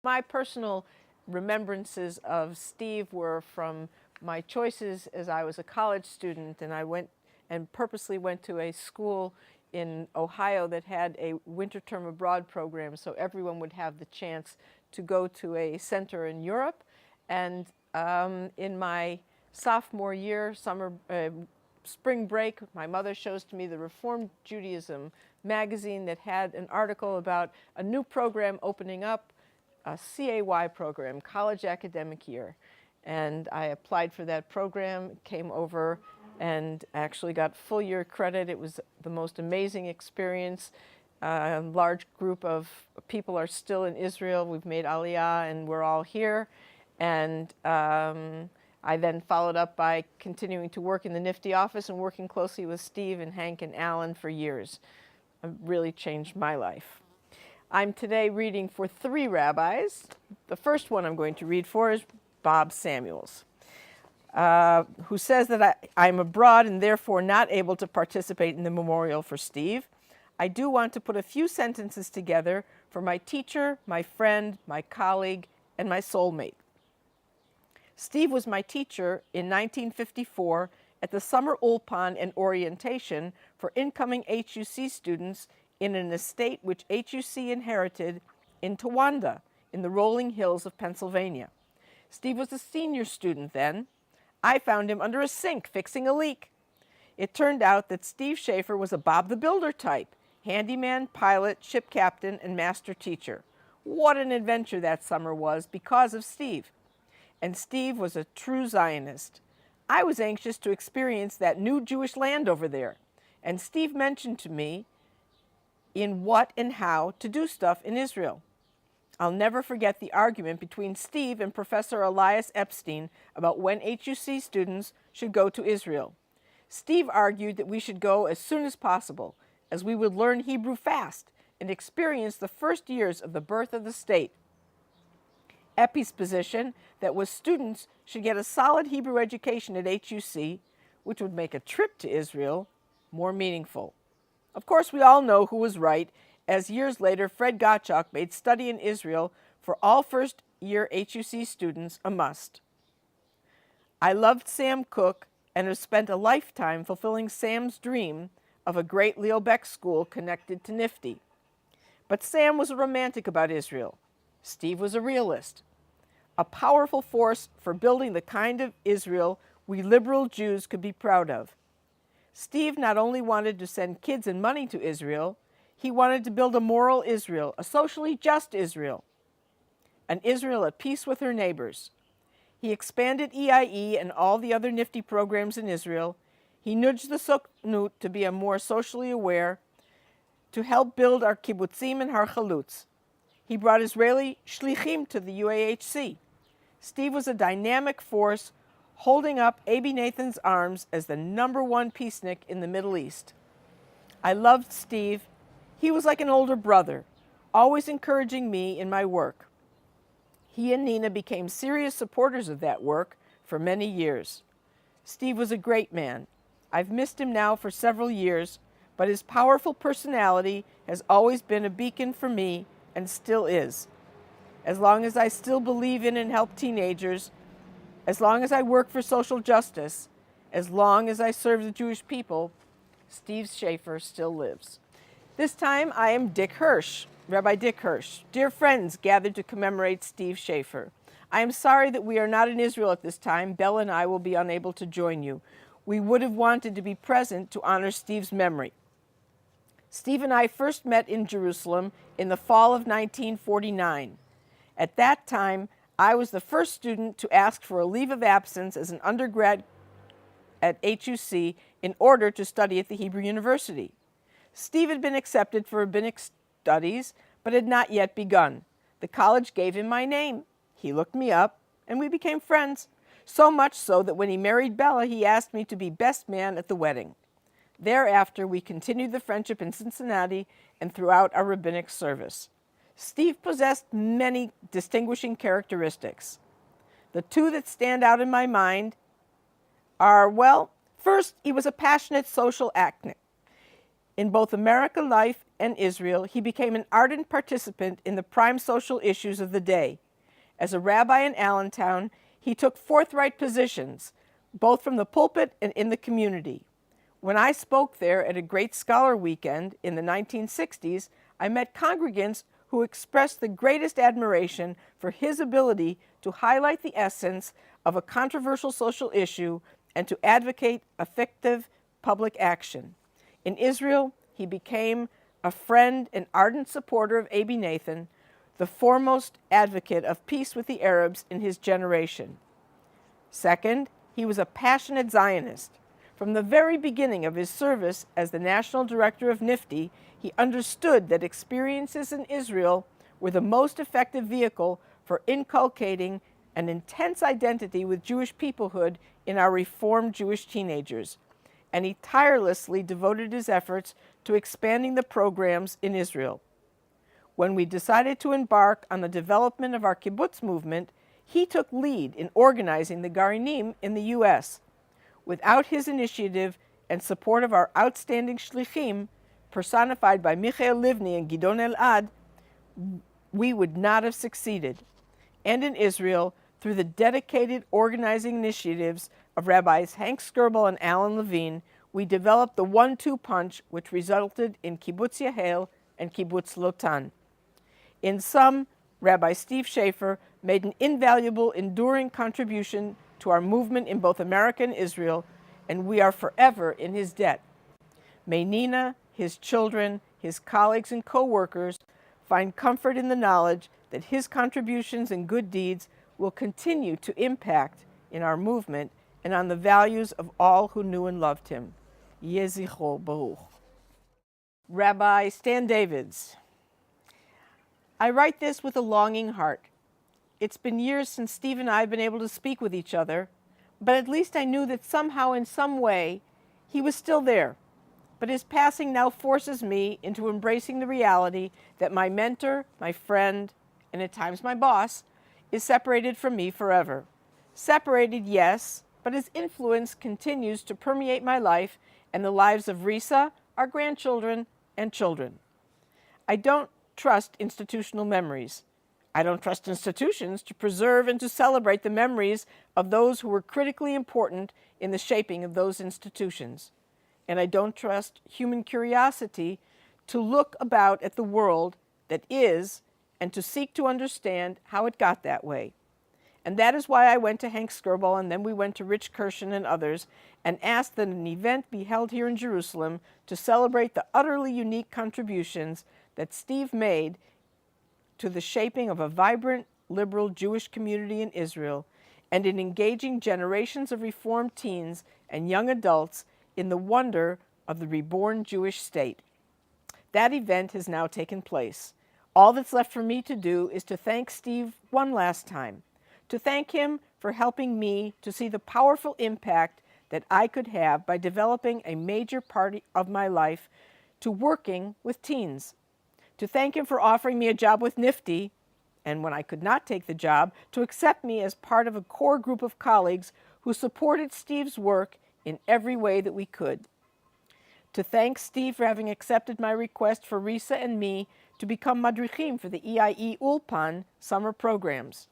My personal remembrances of Steve were from my choices as I was a college student, and I went and purposely went to a school in Ohio that had a winter term abroad program, so everyone would have the chance to go to a center in Europe. And in my sophomore year, spring break, my mother shows to me the Reformed Judaism magazine that had an article about a new program opening up, a CAY program, College Academic Year. And I applied for that program, came over, and actually got full year credit. It was the most amazing experience. A large group of people are still in Israel. We've made Aliyah, and we're all here. And I then followed up by continuing to work in the NIFTY office and working closely with Steve and Hank and Alan for years. It really changed my life. I'm today reading for 3 rabbis. The first one I'm going to read for is Bob Samuels, who says that I'm abroad and therefore not able to participate in the memorial for Steve. I do want to put a few sentences together for my teacher, my friend, my colleague, and my soulmate. Steve was my teacher in 1954 at the summer Ulpan and orientation for incoming HUC students in an estate which HUC inherited in Towanda in the rolling hills of Pennsylvania. Steve was a senior student then. I found him under a sink fixing a leak. It turned out that Steve Schafer was a Bob the Builder type, handyman, pilot, ship captain, and master teacher. What an adventure that summer was because of Steve. And Steve was a true Zionist. I was anxious to experience that new Jewish land over there, and Steve mentioned to me in what and how to do stuff in Israel. I'll never forget the argument between Steve and Professor Elias Epstein about when HUC students should go to Israel. Steve argued that we should go as soon as possible, as we would learn Hebrew fast and experience the first years of the birth of the state. Epi's position that was students should get a solid Hebrew education at HUC, which would make a trip to Israel more meaningful. Of course, we all know who was right, as years later Fred Gottschalk made study in Israel for all first-year HUC students a must. I loved Sam Cooke and have spent a lifetime fulfilling Sam's dream of a great Leo Beck school connected to NIFTY. But Sam was a romantic about Israel. Steve was a realist, a powerful force for building the kind of Israel we liberal Jews could be proud of. Steve not only wanted to send kids and money to Israel, he wanted to build a moral Israel, a socially just Israel, an Israel at peace with her neighbors. He expanded EIE and all the other NIFTY programs in Israel. He nudged the Sokhnut to be a more socially aware, to help build our kibbutzim and Har Chalutz. He brought Israeli shlichim to the UAHC. Steve was a dynamic force holding up Abi Nathan's arms as the #1 peacenik in the Middle East. I loved Steve. He was like an older brother, always encouraging me in my work. He and Nina became serious supporters of that work for many years. Steve was a great man. I've missed him now for several years, but his powerful personality has always been a beacon for me and still is. As long as I still believe in and help teenagers, as long as I work for social justice, as long as I serve the Jewish people, Steve Schafer still lives. This time I am Dick Hirsch, Rabbi Dick Hirsch. Dear friends gathered to commemorate Steve Schafer. I am sorry that we are not in Israel at this time. Bella and I will be unable to join you. We would have wanted to be present to honor Steve's memory. Steve and I first met in Jerusalem in the fall of 1949. At that time, I was the first student to ask for a leave of absence as an undergrad at HUC in order to study at the Hebrew University. Steve had been accepted for rabbinic studies, but had not yet begun. The college gave him my name. He looked me up, and we became friends, so much so that when he married Bella, he asked me to be best man at the wedding. Thereafter, we continued the friendship in Cincinnati and throughout our rabbinic service. Steve possessed many distinguishing characteristics. The 2 that stand out in my mind are, well, first, he was a passionate social activist. In both American life and Israel, he became an ardent participant in the prime social issues of the day. As a rabbi in Allentown, he took forthright positions, both from the pulpit and in the community. When I spoke there at a Great Scholar Weekend in the 1960s, I met congregants who expressed the greatest admiration for his ability to highlight the essence of a controversial social issue and to advocate effective public action. In Israel, he became a friend and ardent supporter of Abi Nathan, the foremost advocate of peace with the Arabs in his generation. Second, he was a passionate Zionist. From the very beginning of his service as the national director of NIFTY, he understood that experiences in Israel were the most effective vehicle for inculcating an intense identity with Jewish peoplehood in our Reformed Jewish teenagers, and he tirelessly devoted his efforts to expanding the programs in Israel. When we decided to embark on the development of our kibbutz movement, he took lead in organizing the Garri in the U.S. Without his initiative and support of our outstanding shlichim, personified by Michael Livni and Gidon Elad, we would not have succeeded. And in Israel, through the dedicated organizing initiatives of Rabbis Hank Skirbel and Alan Levine, we developed the 1-2 punch which resulted in Kibbutz Yahel and Kibbutz Lotan. In sum, Rabbi Steve Schafer made an invaluable, enduring contribution to our movement in both America and Israel, and we are forever in his debt. May Nina, his children, his colleagues and co-workers find comfort in the knowledge that his contributions and good deeds will continue to impact in our movement and on the values of all who knew and loved him. Yeh zichro baruch. Rabbi Stan Davids. I write this with a longing heart. It's been years since Steve and I have been able to speak with each other, but at least I knew that somehow, in some way, he was still there. But his passing now forces me into embracing the reality that my mentor, my friend, and at times my boss, is separated from me forever. Separated, yes, but his influence continues to permeate my life and the lives of Risa, our grandchildren, and children. I don't trust institutional memories. I don't trust institutions to preserve and to celebrate the memories of those who were critically important in the shaping of those institutions. And I don't trust human curiosity to look about at the world that is and to seek to understand how it got that way. And that is why I went to Hank Skirbel, and then we went to Rich Kirshen and others, and asked that an event be held here in Jerusalem to celebrate the utterly unique contributions that Steve made to the shaping of a vibrant, liberal Jewish community in Israel, and in engaging generations of Reformed teens and young adults in the wonder of the reborn Jewish state. That event has now taken place. All that's left for me to do is to thank Steve one last time, to thank him for helping me to see the powerful impact that I could have by developing a major part of my life to working with teens, to thank him for offering me a job with NIFTY, and when I could not take the job, to accept me as part of a core group of colleagues who supported Steve's work in every way that we could. To thank Steve for having accepted my request for Risa and me to become madrichim for the EIE Ulpan summer programs.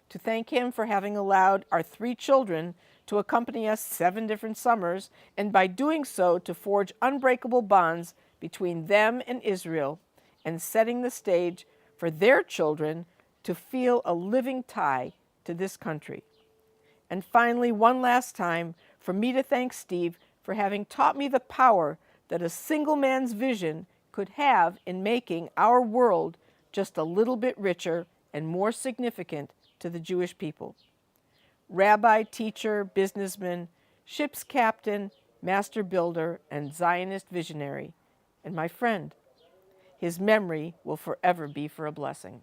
To thank him for having allowed our 3 children to accompany us 7 different summers, and by doing so to forge unbreakable bonds between them and Israel, and setting the stage for their children to feel a living tie to this country. And finally, one last time, for me to thank Steve for having taught me the power that a single man's vision could have in making our world just a little bit richer and more significant to the Jewish people. Rabbi, teacher, businessman, ship's captain, master builder, and Zionist visionary, and my friend. His memory will forever be for a blessing.